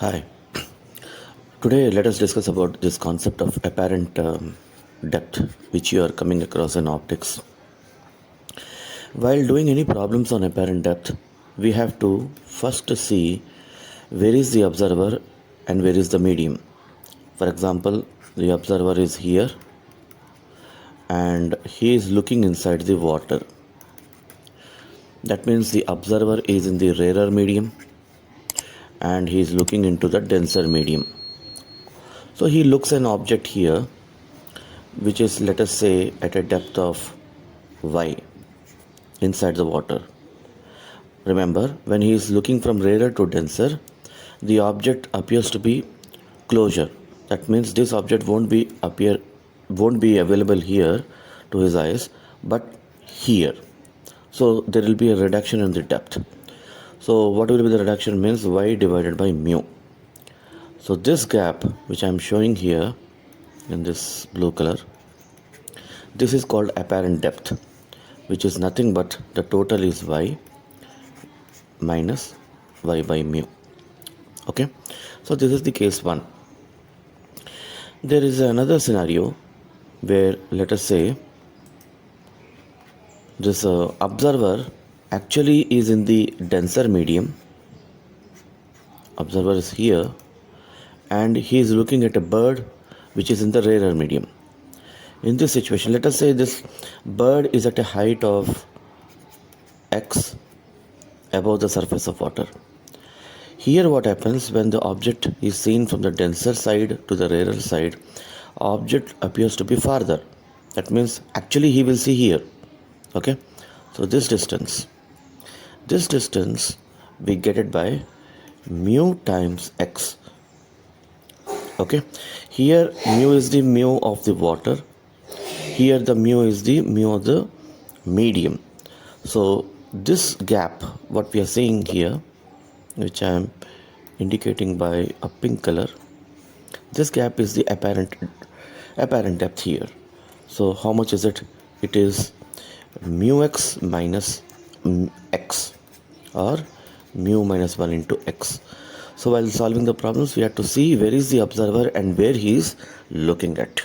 Hi. Today, let us discuss about this concept of apparent depth, which you are coming across in optics. While doing any problems on apparent depth, we have to first see where is the observer and where is the medium. For example, the observer is here and he is looking inside the water. That means the observer is in the rarer medium and he is looking into the denser medium. So he looks an object here which is, let us say, at a depth of y inside the water. Remember, when he is looking from rarer to denser, the object appears to be closer. That means this object won't be available here to his eyes, but here. So there will be a reduction in the depth. So what will be the reduction means y divided by mu. So this gap which I am showing here in this blue color, this is called apparent depth, which is nothing but the total is y minus y by mu. Okay, so this is the case 1. There is another scenario where, let us say, this observer actually is in the denser medium. Observer is here and he is looking at a bird which is in the rarer medium. In this situation, let us say this bird is at a height of x above the surface of water. Here what happens when the object is seen from the denser side to the rarer side, object appears to be farther. That means actually he will see here. Okay, so this distance we get it by mu times x. Okay, here mu is the mu of the water, here the mu is the mu of the medium. So this gap what we are seeing here, which I am indicating by a pink color, this gap is the apparent depth here. So how much is it? It is mu x minus x, or mu minus 1 into x. So while solving the problems, we have to see where is the observer and where he is looking at.